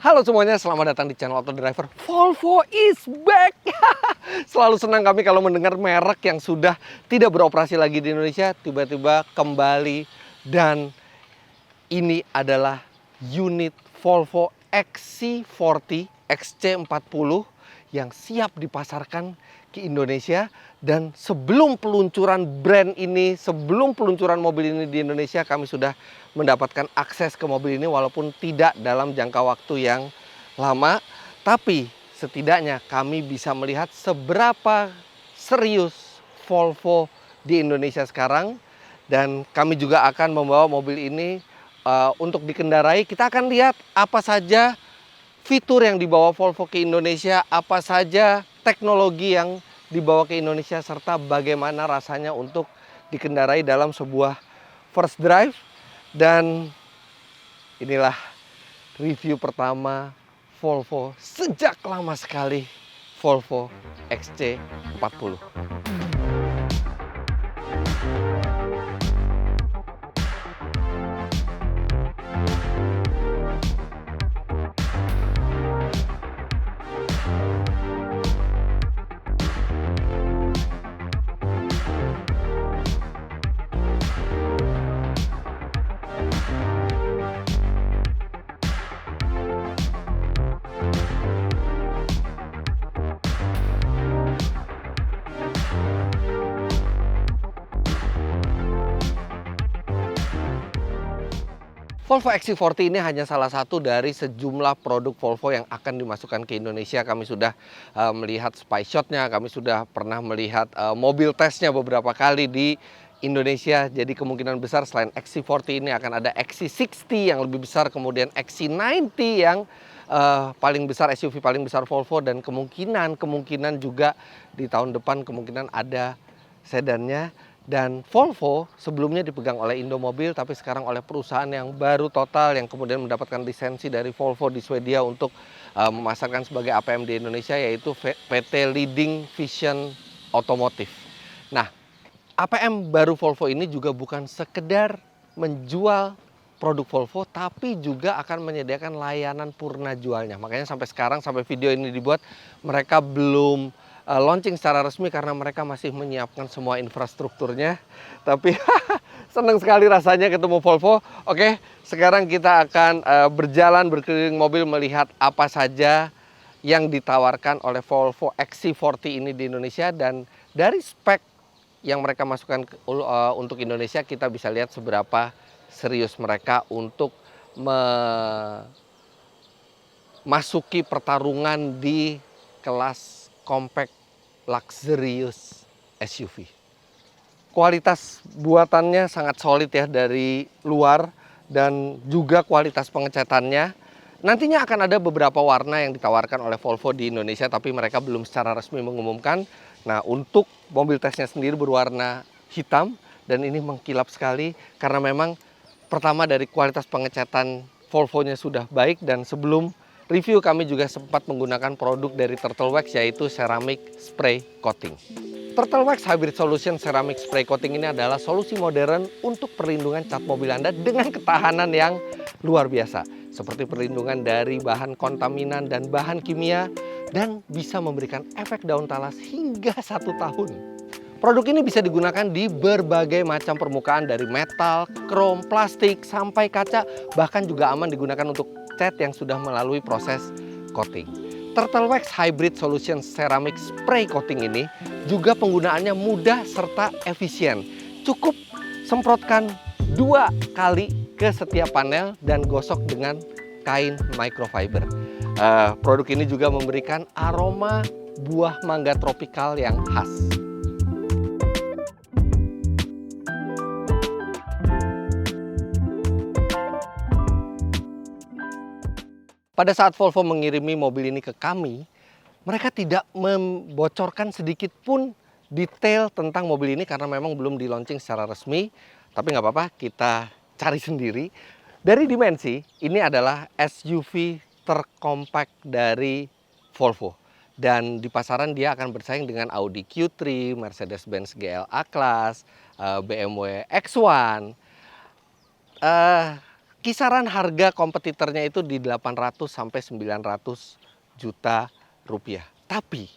Halo semuanya, selamat datang di channel Auto Driver. Volvo is back. Selalu senang kami kalau mendengar merek yang sudah tidak beroperasi lagi di Indonesia tiba-tiba kembali, dan ini adalah unit Volvo XC40 XC40 yang siap dipasarkan ke Indonesia. Dan sebelum peluncuran brand ini, sebelum peluncuran mobil ini di Indonesia, kami sudah mendapatkan akses ke mobil ini walaupun tidak dalam jangka waktu yang lama. Tapi setidaknya kami bisa melihat seberapa serius Volvo di Indonesia sekarang. Dan kami juga akan membawa mobil ini untuk dikendarai. Kita akan lihat apa saja fitur yang dibawa Volvo ke Indonesia, apa saja teknologi yang dibawa ke Indonesia, serta bagaimana rasanya untuk dikendarai dalam sebuah first drive. Dan inilah review pertama Volvo sejak lama sekali, Volvo XC40. Volvo XC40 ini hanya salah satu dari sejumlah produk Volvo yang akan dimasukkan ke Indonesia. Kami sudah melihat spy shot-nya, kami sudah pernah melihat mobil tesnya beberapa kali di Indonesia. Jadi kemungkinan besar selain XC40 ini akan ada XC60 yang lebih besar, kemudian XC90 yang paling besar, SUV paling besar Volvo, dan kemungkinan juga di tahun depan kemungkinan ada sedannya. Dan Volvo sebelumnya dipegang oleh Indomobil, tapi sekarang oleh perusahaan yang baru total yang kemudian mendapatkan lisensi dari Volvo di Swedia untuk memasarkan sebagai APM di Indonesia, yaitu PT Leading Vision Automotive. Nah, APM baru Volvo ini juga bukan sekedar menjual produk Volvo, tapi juga akan menyediakan layanan purna jualnya. Makanya sampai sekarang, sampai video ini dibuat, mereka belum launching secara resmi karena mereka masih menyiapkan semua infrastrukturnya. Tapi senang sekali rasanya ketemu Volvo. Oke, sekarang kita akan berjalan berkeliling mobil melihat apa saja yang ditawarkan oleh Volvo XC40 ini di Indonesia. Dan dari spek yang mereka masukkan untuk Indonesia, kita bisa lihat seberapa serius mereka untuk memasuki pertarungan di kelas compact luxurious SUV. Kualitas buatannya sangat solid ya dari luar, dan juga kualitas pengecatannya. Nantinya akan ada beberapa warna yang ditawarkan oleh Volvo di Indonesia, tapi mereka belum secara resmi mengumumkan. Nah, untuk mobil tesnya sendiri berwarna hitam, dan ini mengkilap sekali karena memang pertama dari kualitas pengecatan Volvo-nya sudah baik. Dan sebelum review kami juga sempat menggunakan produk dari Turtle Wax, yaitu ceramic spray coating. Turtle Wax Hybrid Solution Ceramic Spray Coating ini adalah solusi modern untuk perlindungan cat mobil Anda dengan ketahanan yang luar biasa, seperti perlindungan dari bahan kontaminan dan bahan kimia, dan bisa memberikan efek daun talas hingga 1 tahun. Produk ini bisa digunakan di berbagai macam permukaan, dari metal, krom, plastik, sampai kaca, bahkan juga aman digunakan untuk cat yang sudah melalui proses coating. Turtle Wax Hybrid Solution Ceramic Spray Coating ini juga penggunaannya mudah serta efisien. Cukup semprotkan 2 kali ke setiap panel dan gosok dengan kain microfiber. Produk ini juga memberikan aroma buah mangga tropikal yang khas. Pada saat Volvo mengirimi mobil ini ke kami, mereka tidak membocorkan sedikit pun detail tentang mobil ini karena memang belum di launching secara resmi. Tapi nggak apa-apa, kita cari sendiri. Dari dimensi, ini adalah SUV terkompak dari Volvo. Dan di pasaran dia akan bersaing dengan Audi Q3, Mercedes-Benz GLA Class, BMW X1. Kisaran harga kompetitornya itu di 800 sampai 900 juta rupiah. Tapi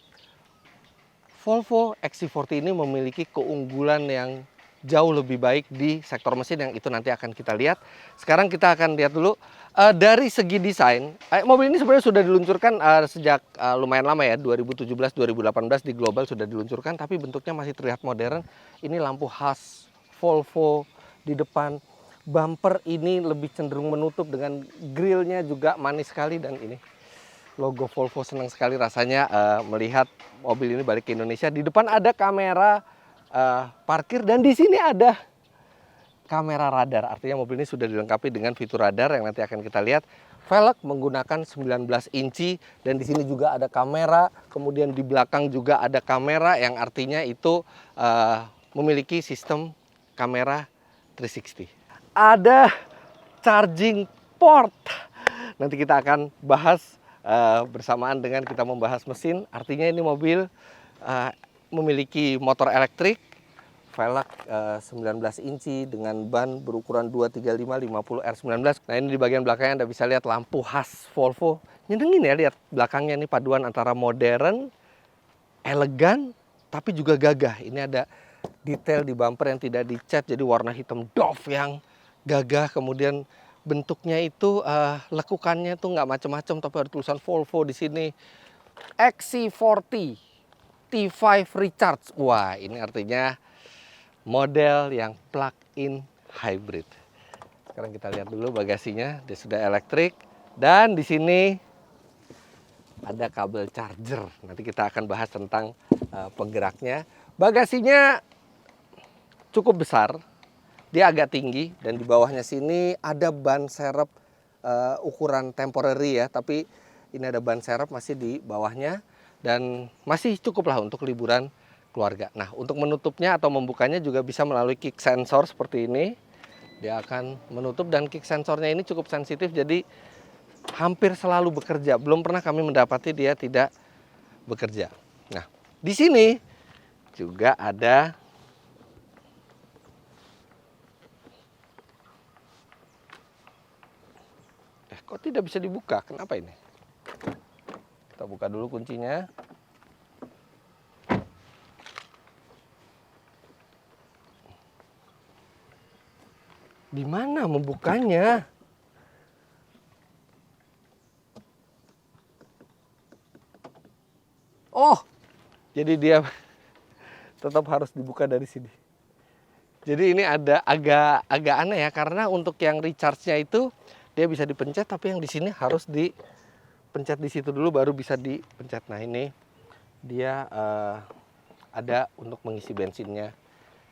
Volvo XC40 ini memiliki keunggulan yang jauh lebih baik di sektor mesin yang itu nanti akan kita lihat. Sekarang kita akan lihat dulu dari segi desain. Mobil ini sebenarnya sudah diluncurkan sejak lumayan lama ya, 2017-2018 di global sudah diluncurkan, tapi bentuknya masih terlihat modern. Ini lampu khas Volvo di depan. Bumper ini lebih cenderung menutup dengan grillnya juga manis sekali, dan ini logo Volvo. Senang sekali rasanya melihat mobil ini balik ke Indonesia. Di depan ada kamera parkir, dan di sini ada kamera radar. Artinya mobil ini sudah dilengkapi dengan fitur radar yang nanti akan kita lihat. Velg menggunakan 19 inci, dan di sini juga ada kamera. Kemudian di belakang juga ada kamera yang artinya itu memiliki sistem kamera 360. Ada charging port. Nanti kita akan bahas bersamaan dengan kita membahas mesin. Artinya ini mobil memiliki motor elektrik, velg 19 inci dengan ban berukuran 235 50 R19. Nah, ini di bagian belakangnya Anda bisa lihat lampu khas Volvo. Nyenengin ya lihat belakangnya, ini paduan antara modern, elegan, tapi juga gagah. Ini ada detail di bumper yang tidak dicat, jadi warna hitam doff yang gagah. Kemudian bentuknya itu lekukannya tuh nggak macam-macam, tapi ada tulisan Volvo di sini. XC40 T5 Recharge. Wah, ini artinya model yang plug-in hybrid. Sekarang kita lihat dulu bagasinya, dia sudah elektrik, dan di sini ada kabel charger. Nanti kita akan bahas tentang penggeraknya. Bagasinya cukup besar. Dia agak tinggi, dan di bawahnya sini ada ban serep ukuran temporary ya, tapi ini ada ban serep masih di bawahnya, dan masih cukup lah untuk liburan keluarga. Nah, untuk menutupnya atau membukanya juga bisa melalui kick sensor seperti ini. Dia akan menutup, dan kick sensornya ini cukup sensitif, jadi hampir selalu bekerja. Belum pernah kami mendapati dia tidak bekerja. Nah, di sini juga ada kok tidak bisa dibuka? Kenapa ini? Kita buka dulu kuncinya. Di mana membukanya? Oh, jadi dia tetap harus dibuka dari sini. Jadi ini ada agak aneh ya, karena untuk yang recharge-nya itu dia bisa dipencet, tapi yang di sini harus dipencet di situ dulu baru bisa dipencet. Nah, ini dia ada untuk mengisi bensinnya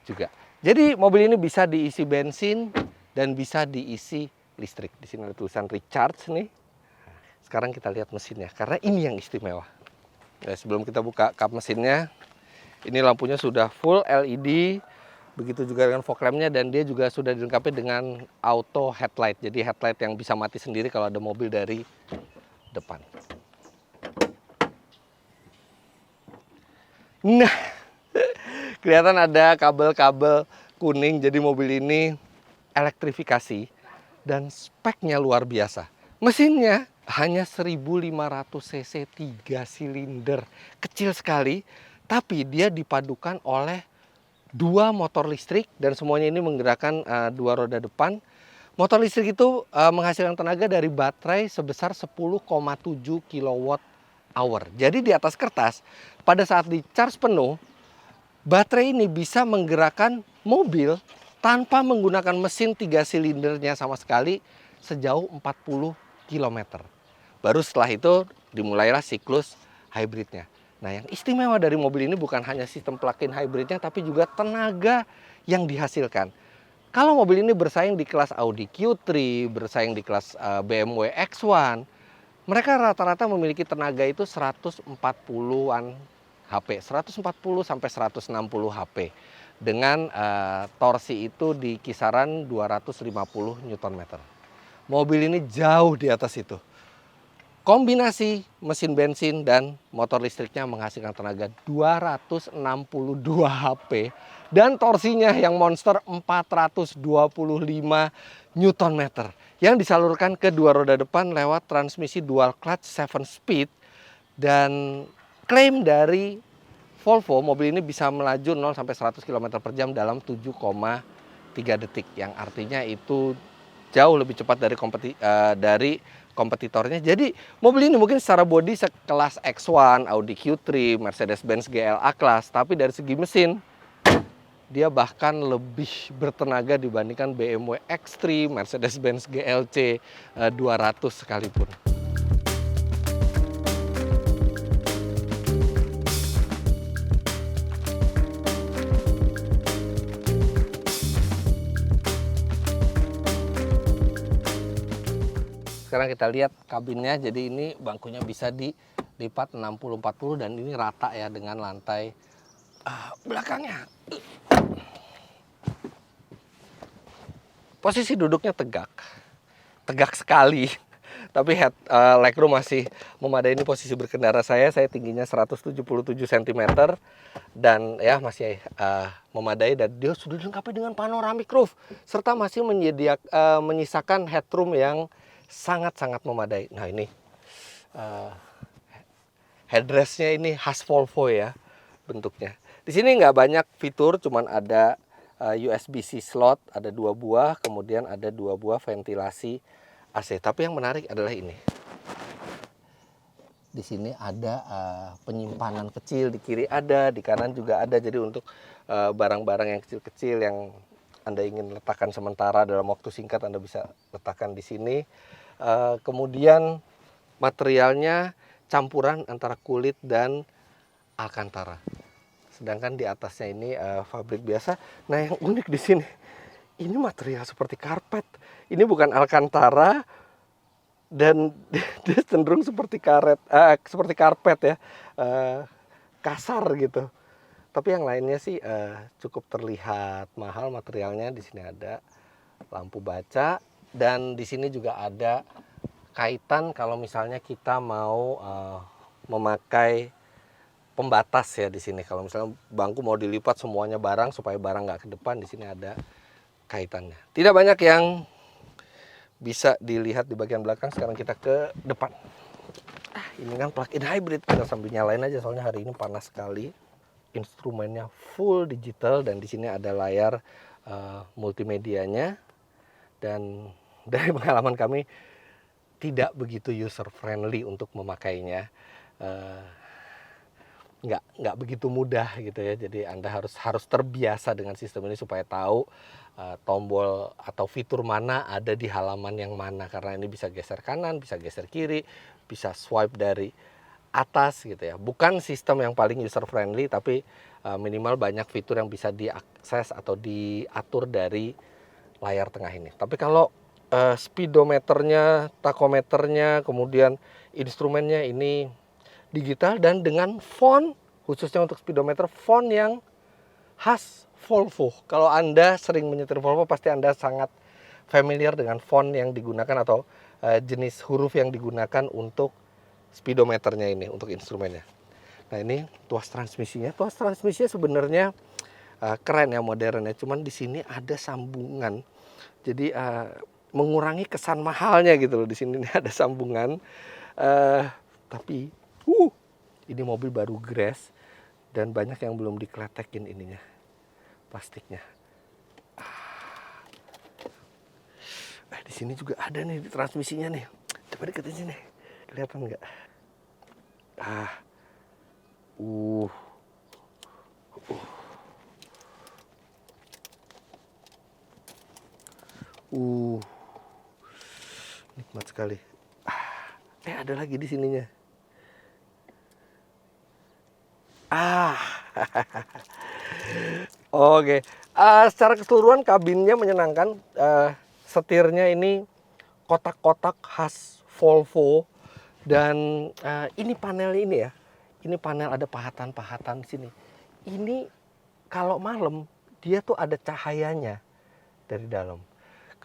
juga. Jadi mobil ini bisa diisi bensin dan bisa diisi listrik. Di sini ada tulisan recharge nih. Sekarang kita lihat mesinnya, karena ini yang istimewa. Ya, sebelum kita buka kap mesinnya, ini lampunya sudah full LED. Begitu juga dengan fog lampnya, dan dia juga sudah dilengkapi dengan auto headlight. Jadi headlight yang bisa mati sendiri kalau ada mobil dari depan. Nah, kelihatan ada kabel-kabel kuning. Jadi mobil ini elektrifikasi dan speknya luar biasa. Mesinnya hanya 1500 cc 3 silinder. Kecil sekali, tapi dia dipadukan oleh 2 motor listrik, dan semuanya ini menggerakkan 2 roda depan. Motor listrik itu menghasilkan tenaga dari baterai sebesar 10,7 kWh. Jadi di atas kertas, pada saat di charge penuh, baterai ini bisa menggerakkan mobil tanpa menggunakan mesin 3 silindernya sama sekali sejauh 40 km. Baru setelah itu dimulailah siklus hybridnya. Nah, yang istimewa dari mobil ini bukan hanya sistem plug-in hybridnya, tapi juga tenaga yang dihasilkan. Kalau mobil ini bersaing di kelas Audi Q3, bersaing di kelas BMW X1, mereka rata-rata memiliki tenaga itu 140-an HP, 140 sampai 160 HP. Dengan torsi itu di kisaran 250 Nm. Mobil ini jauh di atas itu. Kombinasi mesin bensin dan motor listriknya menghasilkan tenaga 262 HP, dan torsinya yang monster 425 Newton meter yang disalurkan ke dua roda depan lewat transmisi dual clutch 7 speed. Dan klaim dari Volvo, mobil ini bisa melaju 0 sampai 100 km per jam dalam 7,3 detik, yang artinya itu jauh lebih cepat dari kompetitornya. Jadi mobil ini mungkin secara bodi sekelas X1, Audi Q3, Mercedes-Benz GLA Class, tapi dari segi mesin dia bahkan lebih bertenaga dibandingkan BMW X3, Mercedes-Benz GLC 200 sekalipun. Sekarang kita lihat kabinnya. Jadi ini bangkunya bisa dilipat 60-40 dan ini rata ya dengan lantai belakangnya. Posisi duduknya tegak sekali. Tapi legroom masih memadai. Ini posisi berkendara saya tingginya 177 cm dan ya masih memadai, dan dia sudah dilengkapi dengan panoramic roof serta masih menyisakan headroom yang sangat-sangat memadai. Nah ini headrestnya ini khas Volvo ya bentuknya. Di sini nggak banyak fitur, cuman ada USB-C slot, ada 2 buah, kemudian ada 2 buah ventilasi AC. Tapi yang menarik adalah ini. Di sini ada penyimpanan kecil, di kiri ada, di kanan juga ada. Jadi untuk barang-barang yang kecil-kecil yang Anda ingin letakkan sementara dalam waktu singkat, Anda bisa letakkan di sini. Kemudian materialnya campuran antara kulit dan alcantara. Sedangkan di atasnya ini fabrik biasa. Nah yang unik di sini, ini material seperti karpet. Ini bukan alcantara dan dia cenderung seperti karpet ya, kasar gitu. Tapi yang lainnya sih cukup terlihat mahal materialnya. Di sini ada lampu baca dan di sini juga ada kaitan kalau misalnya kita mau memakai pembatas ya di sini. Kalau misalnya bangku mau dilipat semuanya barang supaya barang nggak ke depan, di sini ada kaitannya. Tidak banyak yang bisa dilihat di bagian belakang. Sekarang kita ke depan. Ini kan plug-in hybrid, kita sambil nyalain aja soalnya hari ini panas sekali. Instrumennya full digital dan di sini ada layar multimedianya. Dan dari pengalaman kami tidak begitu user friendly untuk memakainya. Nggak begitu mudah gitu ya. Jadi Anda harus terbiasa dengan sistem ini supaya tahu tombol atau fitur mana ada di halaman yang mana, karena ini bisa geser kanan, bisa geser kiri, bisa swipe dari atas gitu ya. Bukan sistem yang paling user friendly, tapi minimal banyak fitur yang bisa diakses atau diatur dari layar tengah ini. Tapi kalau speedometernya, takometernya, kemudian instrumennya ini digital dan dengan font, khususnya untuk speedometer, font yang khas Volvo. Kalau Anda sering menyetir Volvo, pasti Anda sangat familiar dengan font yang digunakan atau jenis huruf yang digunakan untuk speedometernya ini, untuk instrumennya. Nah ini tuas transmisinya. Tuas transmisinya sebenarnya keren ya, modern ya. Cuman di sini ada sambungan. Jadi mengurangi kesan mahalnya gitu loh. Di sini ada sambungan. Tapi ini mobil baru grass dan banyak yang belum dikletekin ininya, plastiknya. Di sini juga ada nih di transmisinya nih. Coba deketin sini, kelihatan nggak? Nikmat sekali. Ada lagi di sininya. Oke. Secara keseluruhan kabinnya menyenangkan. Setirnya ini kotak-kotak khas Volvo. Dan ini panel ini ya. Ini panel ada pahatan-pahatan sini. Ini kalau malam dia tuh ada cahayanya dari dalam.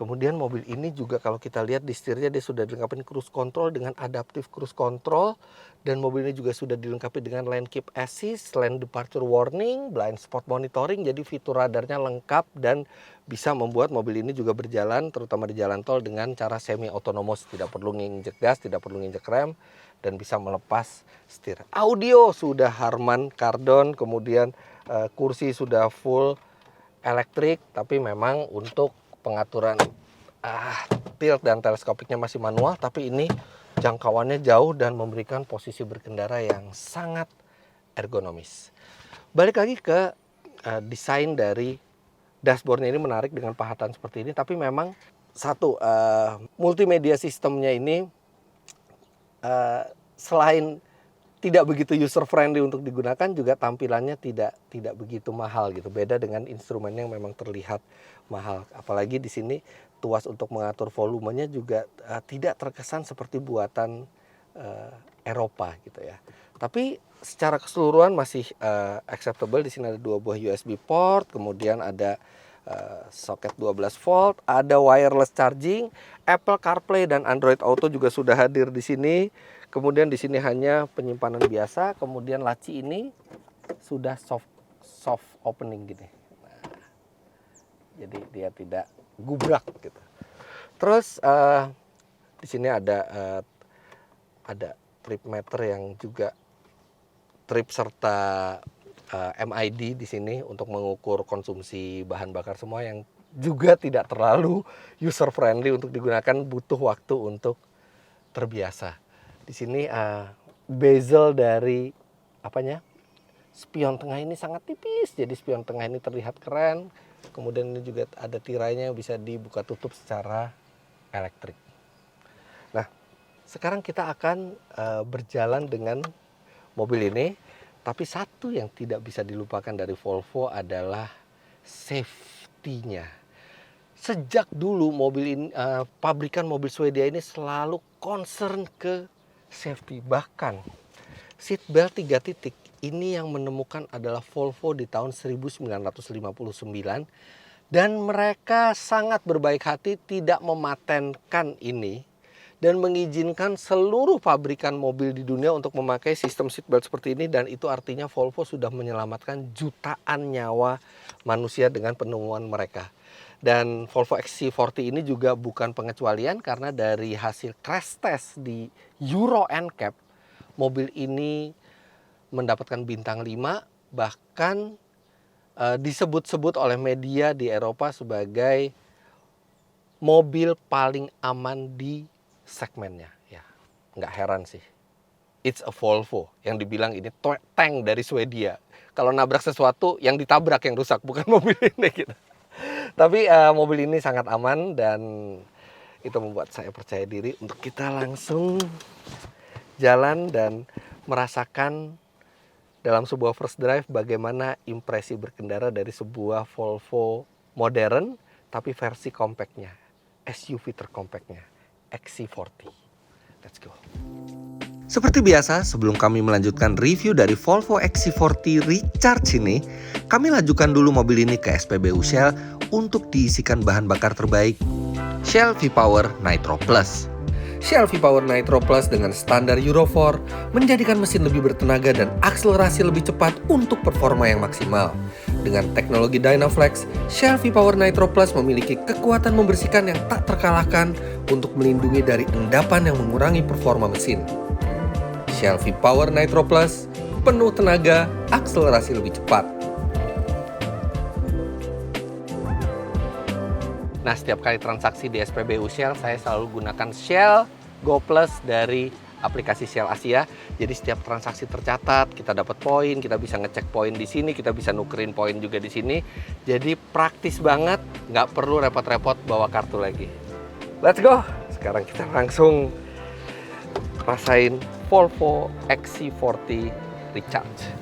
Kemudian mobil ini juga kalau kita lihat di setirnya dia sudah dilengkapi cruise control dengan adaptive cruise control, dan mobil ini juga sudah dilengkapi dengan lane keep assist, lane departure warning, blind spot monitoring. Jadi fitur radarnya lengkap dan bisa membuat mobil ini juga berjalan terutama di jalan tol dengan cara semi otonomous, tidak perlu nginjek gas, tidak perlu nginjek rem, dan bisa melepas setir. Audio sudah Harman Kardon, kemudian kursi sudah full elektrik, tapi memang untuk pengaturan tilt dan teleskopiknya masih manual, tapi ini jangkauannya jauh dan memberikan posisi berkendara yang sangat ergonomis. Balik lagi ke desain dari dashboardnya, ini menarik dengan pahatan seperti ini, tapi memang satu multimedia sistemnya ini selain tidak begitu user friendly untuk digunakan, juga tampilannya tidak begitu mahal gitu. Beda dengan instrumen yang memang terlihat mahal. Apalagi di sini tuas untuk mengatur volumenya juga tidak terkesan seperti buatan Eropa gitu ya. Tapi secara keseluruhan masih acceptable. Di sini ada 2 buah USB port, kemudian ada soket 12 volt, ada wireless charging, Apple CarPlay dan Android Auto juga sudah hadir di sini. Kemudian di sini hanya penyimpanan biasa, kemudian laci ini sudah soft opening gini. Nah, jadi dia tidak gubrak gitu. Terus di sini ada trip meter yang juga trip serta MID di sini untuk mengukur konsumsi bahan bakar semua, yang juga tidak terlalu user friendly untuk digunakan, butuh waktu untuk terbiasa. Di sini bezel dari spion tengah ini sangat tipis, jadi spion tengah ini terlihat keren. Kemudian ini juga ada tirainya yang bisa dibuka tutup secara elektrik. Nah, sekarang kita akan berjalan dengan mobil ini, tapi satu yang tidak bisa dilupakan dari Volvo adalah safety-nya. Sejak dulu mobil ini, pabrikan mobil Swedia ini selalu concern ke safety. Bahkan seatbelt 3 titik ini yang menemukan adalah Volvo di tahun 1959, dan mereka sangat berbaik hati tidak mematenkan ini dan mengizinkan seluruh pabrikan mobil di dunia untuk memakai sistem seatbelt seperti ini, dan itu artinya Volvo sudah menyelamatkan jutaan nyawa manusia dengan penemuan mereka. Dan Volvo XC40 ini juga bukan pengecualian, karena dari hasil crash test di Euro NCAP, mobil ini mendapatkan bintang 5, bahkan disebut-sebut oleh media di Eropa sebagai mobil paling aman di segmennya. Ya, nggak heran sih. It's a Volvo, yang dibilang ini tank dari Swedia. Kalau nabrak sesuatu, yang ditabrak yang rusak, bukan mobil ini gitu. Tapi mobil ini sangat aman, dan itu membuat saya percaya diri untuk kita langsung jalan dan merasakan dalam sebuah first drive bagaimana impresi berkendara dari sebuah Volvo modern tapi versi compactnya, SUV tercompactnya, XC40. Let's go. Seperti biasa, sebelum kami melanjutkan review dari Volvo XC40 Recharge ini, kami lanjutkan dulu mobil ini ke SPBU Shell untuk diisikan bahan bakar terbaik, Shell V-Power Nitro Plus. Shell V-Power Nitro Plus dengan standar Euro 4 menjadikan mesin lebih bertenaga dan akselerasi lebih cepat untuk performa yang maksimal. Dengan teknologi Dynaflex, Shell V-Power Nitro Plus memiliki kekuatan membersihkan yang tak terkalahkan untuk melindungi dari endapan yang mengurangi performa mesin. Shell V-Power Nitro Plus, penuh tenaga, akselerasi lebih cepat. Nah, setiap kali transaksi di SPBU Shell, saya selalu gunakan Shell Go Plus dari aplikasi Shell Asia. Jadi setiap transaksi tercatat, kita dapat poin, kita bisa ngecek poin di sini, kita bisa nukerin poin juga di sini. Jadi praktis banget, nggak perlu repot-repot bawa kartu lagi. Let's go! Sekarang kita langsung rasain Volvo XC40 Recharge.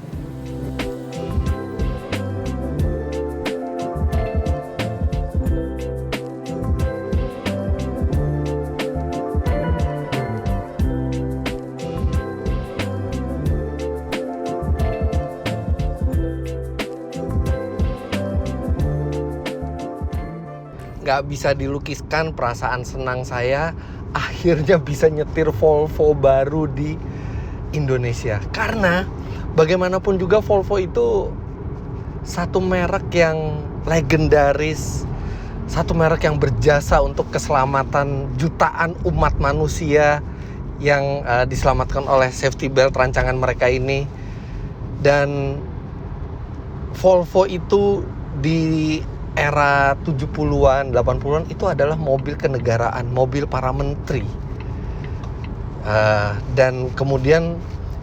nggak bisa dilukiskan perasaan senang saya akhirnya bisa nyetir Volvo baru di Indonesia. Karena bagaimanapun juga Volvo itu satu merek yang legendaris, satu merek yang berjasa untuk keselamatan jutaan umat manusia yang diselamatkan oleh safety belt rancangan mereka ini. Dan Volvo itu di era 70-an, 80-an itu adalah mobil kenegaraan, mobil para menteri. Dan kemudian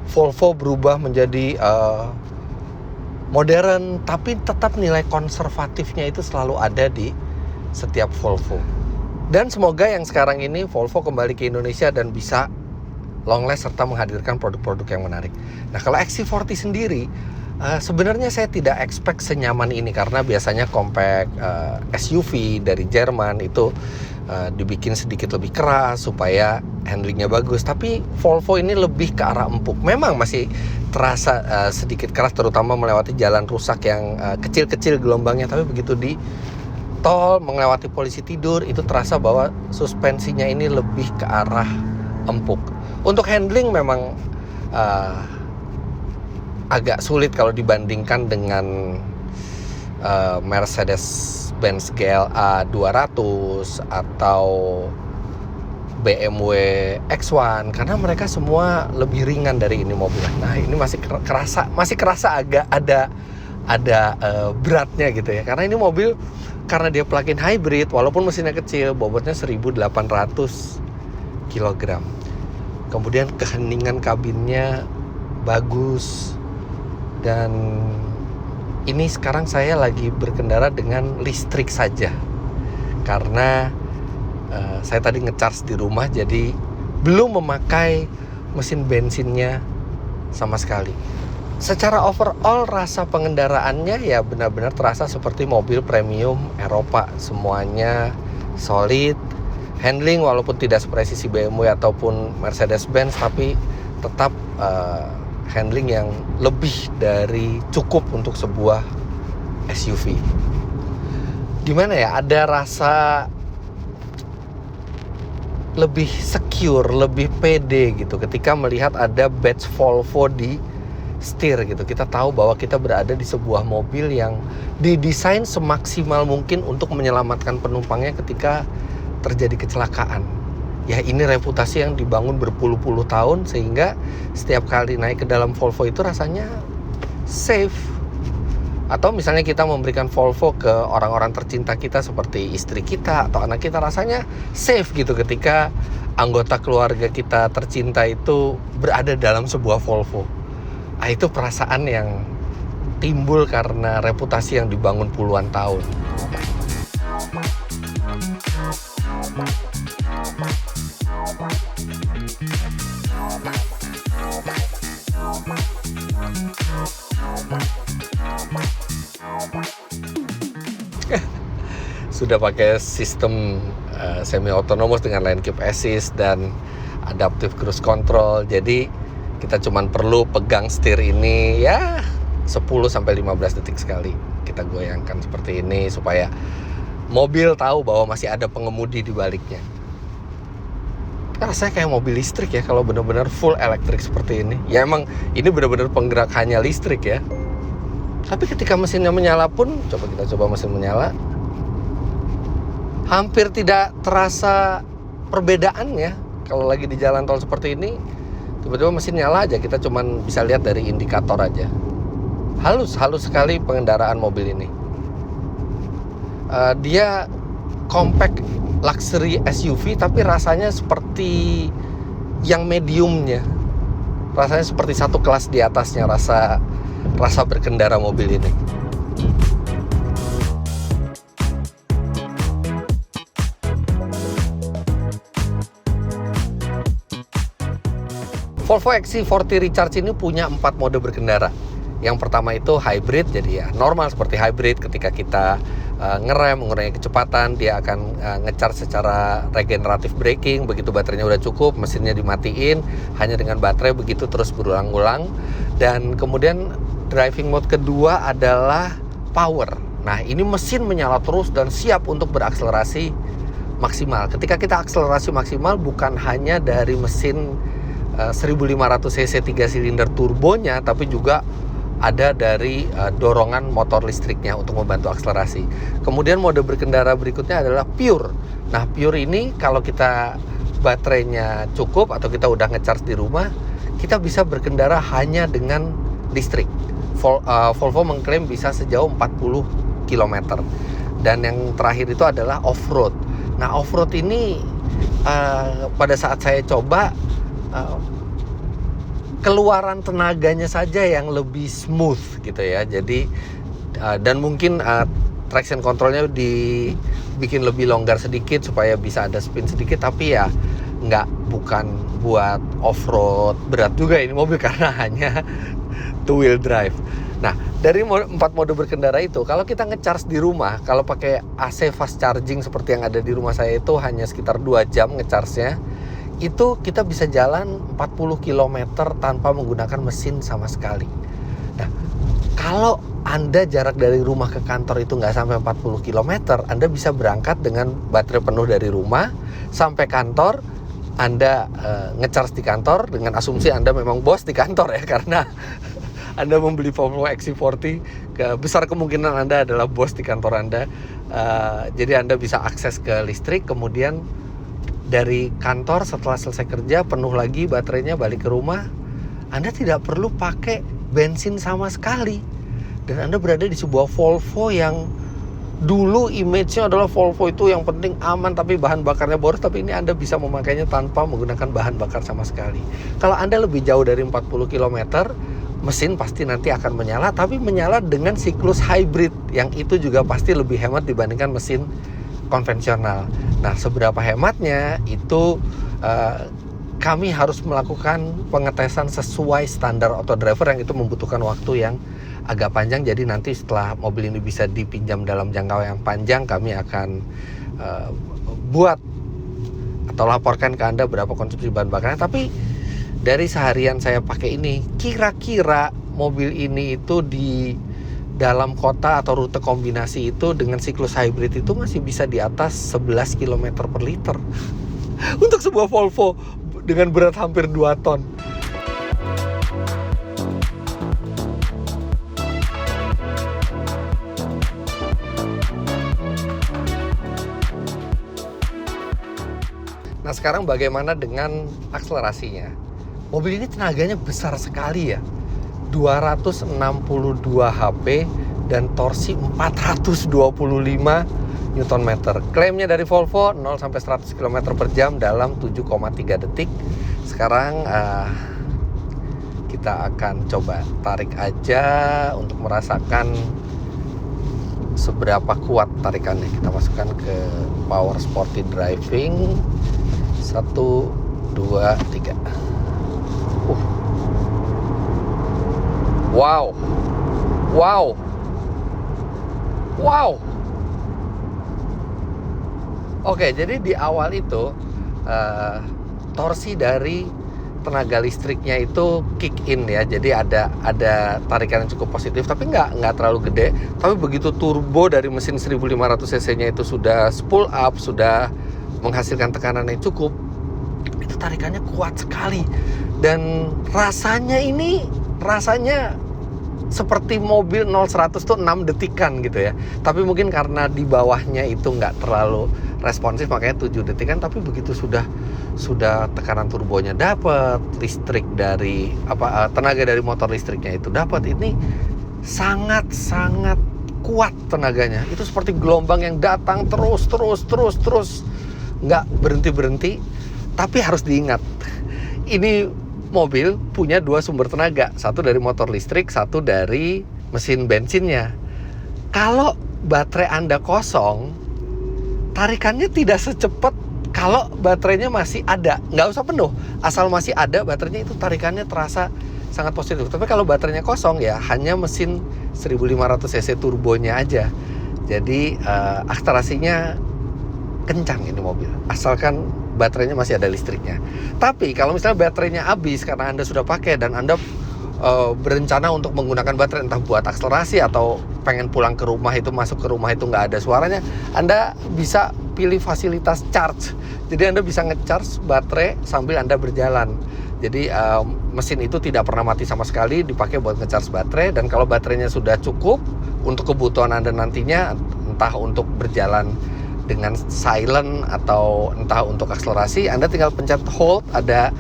Volvo berubah menjadi modern, tapi tetap nilai konservatifnya itu selalu ada di setiap Volvo. Dan semoga yang sekarang ini Volvo kembali ke Indonesia dan bisa long last serta menghadirkan produk-produk yang menarik. Nah, kalau XC40 sendiri sebenarnya saya tidak expect senyaman ini, karena biasanya compact SUV dari Jerman itu dibikin sedikit lebih keras supaya handlingnya bagus. Tapi Volvo ini lebih ke arah empuk. Memang masih terasa sedikit keras, terutama melewati jalan rusak yang kecil-kecil gelombangnya. Tapi begitu di tol melewati polisi tidur, itu terasa bahwa suspensinya ini lebih ke arah empuk. Untuk handling memang agak sulit kalau dibandingkan dengan Mercedes-Benz GLA 200 atau BMW X1, karena mereka semua lebih ringan dari ini mobilnya. Nah, ini masih kerasa agak ada beratnya gitu ya. Karena ini mobil, karena dia plug-in hybrid, walaupun mesinnya kecil, bobotnya 1.800 kg. Kemudian keheningan kabinnya bagus. Dan ini sekarang saya lagi berkendara dengan listrik saja, karena saya tadi ngecharge di rumah, jadi belum memakai mesin bensinnya sama sekali. Secara overall rasa pengendaraannya ya benar-benar terasa seperti mobil premium Eropa. Semuanya solid. Handling walaupun tidak sepresisi BMW ataupun Mercedes-Benz, tapi tetap handling yang lebih dari cukup untuk sebuah SUV. Gimana ya, ada rasa lebih secure, lebih pede gitu ketika melihat ada badge Volvo di setir gitu. Kita tahu bahwa kita berada di sebuah mobil yang didesain semaksimal mungkin untuk menyelamatkan penumpangnya ketika terjadi kecelakaan. Ya, ini reputasi yang dibangun berpuluh-puluh tahun, sehingga setiap kali naik ke dalam Volvo itu rasanya safe. Atau misalnya kita memberikan Volvo ke orang-orang tercinta kita seperti istri kita atau anak kita, rasanya safe gitu ketika anggota keluarga kita tercinta itu berada dalam sebuah Volvo. Nah, itu perasaan yang timbul karena reputasi yang dibangun puluhan tahun. Sudah pakai sistem semi otonomous dengan lane keep assist dan adaptive cruise control. Jadi kita cuma perlu pegang setir ini ya 10-15 detik sekali. Kita goyangkan seperti ini supaya mobil tahu bahwa masih ada pengemudi di baliknya. Rasanya kayak mobil listrik ya kalau benar-benar full elektrik seperti ini. Ya emang ini benar-benar penggerak hanya listrik ya. Tapi ketika mesinnya menyala pun, kita coba mesin menyala, hampir tidak terasa perbedaannya. Kalau lagi di jalan tol seperti ini, tiba-tiba mesin nyala aja, kita cuman bisa lihat dari indikator aja. Halus sekali pengendaraan mobil ini. Dia compact luxury SUV, tapi rasanya seperti yang mediumnya. Rasanya seperti satu kelas di atasnya rasa berkendara mobil ini. Volvo XC40 Recharge ini punya 4 mode berkendara. Yang pertama itu hybrid, jadi ya normal seperti hybrid. Ketika kita ngerem, mengurangi kecepatan, dia akan nge-charge secara regeneratif braking. Begitu baterainya udah cukup, mesinnya dimatiin hanya dengan baterai, begitu terus berulang-ulang. Dan kemudian driving mode kedua adalah power. Nah, ini mesin menyala terus dan siap untuk berakselerasi maksimal. Ketika kita akselerasi maksimal bukan hanya dari mesin 1500 cc 3 silinder turbonya, tapi juga ada dari dorongan motor listriknya untuk membantu akselerasi. Kemudian mode berkendara berikutnya adalah pure. Nah, pure ini kalau kita baterainya cukup atau kita udah ngecharge di rumah, kita bisa berkendara hanya dengan listrik. Volvo mengklaim bisa sejauh 40 km. Dan yang terakhir itu adalah off-road. Nah, off-road ini pada saat saya coba, keluaran tenaganya saja yang lebih smooth gitu ya. Jadi dan mungkin traction controlnya dibikin lebih longgar sedikit supaya bisa ada spin sedikit, tapi ya bukan buat off-road berat juga ini mobil karena hanya two wheel drive. Nah, dari 4 mode berkendara itu, kalau kita ngecharge di rumah, kalau pakai AC fast charging seperti yang ada di rumah saya itu hanya sekitar 2 jam ngecharge-nya, itu kita bisa jalan 40 km tanpa menggunakan mesin sama sekali. Nah, kalau Anda jarak dari rumah ke kantor itu nggak sampai 40 km, Anda bisa berangkat dengan baterai penuh dari rumah sampai kantor. Anda ngecharge di kantor dengan asumsi Anda memang bos di kantor ya, karena Anda membeli Volvo XC40, besar kemungkinan Anda adalah bos di kantor Anda. Jadi Anda bisa akses ke listrik, kemudian dari kantor setelah selesai kerja penuh lagi baterainya, balik ke rumah. Anda tidak perlu pakai bensin sama sekali. Dan Anda berada di sebuah Volvo yang dulu image-nya adalah Volvo itu yang penting aman tapi bahan bakarnya boros, tapi ini Anda bisa memakainya tanpa menggunakan bahan bakar sama sekali. Kalau Anda lebih jauh dari 40 km, mesin pasti nanti akan menyala, tapi menyala dengan siklus hybrid yang itu juga pasti lebih hemat dibandingkan mesin konvensional. Nah, seberapa hematnya itu kami harus melakukan pengetesan sesuai standar auto driver yang itu membutuhkan waktu yang agak panjang. Jadi nanti setelah mobil ini bisa dipinjam dalam jangka yang panjang, kami akan buat atau laporkan ke Anda berapa konsumsi bahan bakarnya. Tapi dari seharian saya pakai ini, kira-kira mobil ini itu di dalam kota atau rute kombinasi itu dengan siklus hybrid itu masih bisa di atas 11 km per liter untuk sebuah Volvo dengan berat hampir 2 ton. Nah, sekarang bagaimana dengan akselerasinya? Mobil ini tenaganya besar sekali ya, 262 HP dan torsi 425 Nm. Klaimnya dari Volvo 0 sampai 100 km per jam dalam 7,3 detik. Sekarang kita akan coba tarik aja untuk merasakan seberapa kuat tarikannya. Kita masukkan ke power sporty driving. 1, 2, 3. Wow. Oke, jadi di awal itu torsi dari tenaga listriknya itu kick in ya. Jadi ada tarikan yang cukup positif, tapi nggak terlalu gede. Tapi begitu turbo dari mesin 1500 cc-nya itu sudah spool up, sudah menghasilkan tekanan yang cukup, itu tarikannya kuat sekali. Dan rasanya seperti mobil 0-100 tuh 6 detikan gitu ya. Tapi mungkin karena di bawahnya itu nggak terlalu responsif, makanya 7 detikan. Tapi begitu sudah tekanan turbonya dapat, listrik dari tenaga dari motor listriknya itu dapat, ini sangat kuat tenaganya. Itu seperti gelombang yang datang terus nggak berhenti. Tapi harus diingat, ini mobil punya 2 sumber tenaga, satu dari motor listrik, satu dari mesin bensinnya. Kalau baterai Anda kosong, tarikannya tidak secepat kalau baterainya masih ada. Nggak usah penuh, asal masih ada baterainya itu tarikannya terasa sangat positif. Tapi kalau baterainya kosong ya hanya mesin 1500 cc turbonya aja. Jadi akselerasinya kencang ini mobil, asalkan baterainya masih ada listriknya. Tapi kalau misalnya baterainya habis karena Anda sudah pakai dan Anda berencana untuk menggunakan baterai, entah buat akselerasi atau pengen pulang ke rumah, itu masuk ke rumah itu nggak ada suaranya, Anda bisa pilih fasilitas charge. Jadi Anda bisa ngecharge baterai sambil Anda berjalan. Jadi mesin itu tidak pernah mati sama sekali, dipakai buat ngecharge baterai. Dan kalau baterainya sudah cukup untuk kebutuhan Anda nantinya, entah untuk berjalan dengan silent atau entah untuk akselerasi, Anda tinggal pencet hold, ada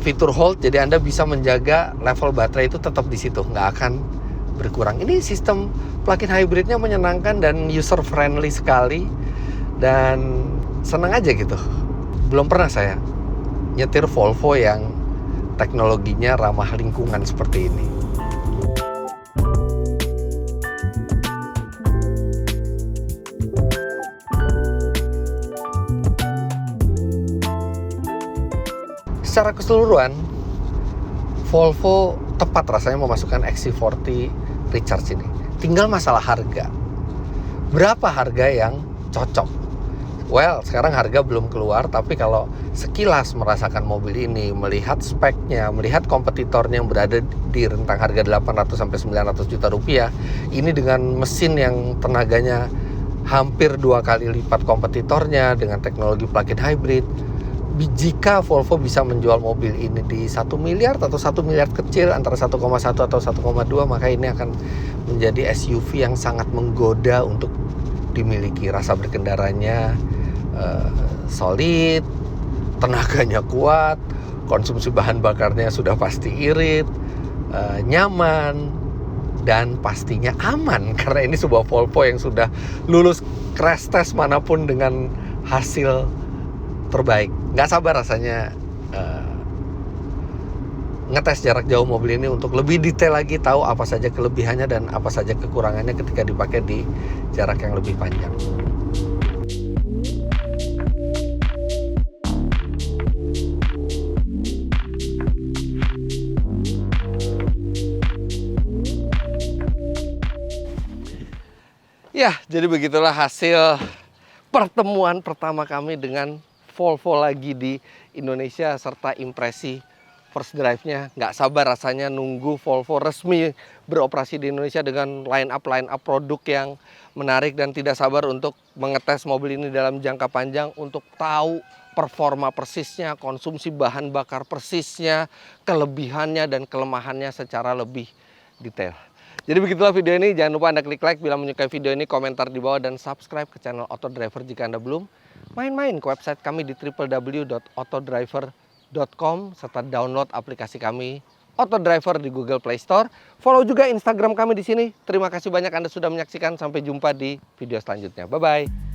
fitur hold, jadi Anda bisa menjaga level baterai itu tetap di situ, nggak akan berkurang. Ini sistem plug-in hybridnya menyenangkan dan user friendly sekali, dan senang aja gitu. Belum pernah saya nyetir Volvo yang teknologinya ramah lingkungan seperti ini. Secara keseluruhan, Volvo tepat rasanya memasukkan XC40 Recharge ini. Tinggal masalah harga. Berapa harga yang cocok? Well, sekarang harga belum keluar, tapi kalau sekilas merasakan mobil ini, melihat speknya, melihat kompetitornya yang berada di rentang harga 800-900 juta rupiah, ini dengan mesin yang tenaganya hampir 2 kali lipat kompetitornya dengan teknologi plug-in hybrid, jika Volvo bisa menjual mobil ini di 1 miliar atau 1 miliar kecil antara 1,1 atau 1,2, maka ini akan menjadi SUV yang sangat menggoda untuk dimiliki. Rasa berkendaranya solid, tenaganya kuat, konsumsi bahan bakarnya sudah pasti irit, nyaman, dan pastinya aman karena ini sebuah Volvo yang sudah lulus crash test manapun dengan hasil terbaik. Nggak sabar rasanya ngetes jarak jauh mobil ini untuk lebih detail lagi, tahu apa saja kelebihannya dan apa saja kekurangannya ketika dipakai di jarak yang lebih panjang. Ya, jadi begitulah hasil pertemuan pertama kami dengan Volvo lagi di Indonesia, serta impresi first drive-nya. Nggak sabar rasanya nunggu Volvo resmi beroperasi di Indonesia dengan line up produk yang menarik, dan tidak sabar untuk mengetes mobil ini dalam jangka panjang untuk tahu performa persisnya, konsumsi bahan bakar persisnya, kelebihannya dan kelemahannya secara lebih detail. Jadi begitulah video ini, jangan lupa Anda klik like bila menyukai video ini, komentar di bawah, dan subscribe ke channel Autodriver jika Anda belum. Main-main ke website kami di www.autodriver.com, serta download aplikasi kami Autodriver di Google Play Store. Follow juga Instagram kami di sini. Terima kasih banyak Anda sudah menyaksikan, sampai jumpa di video selanjutnya. Bye-bye.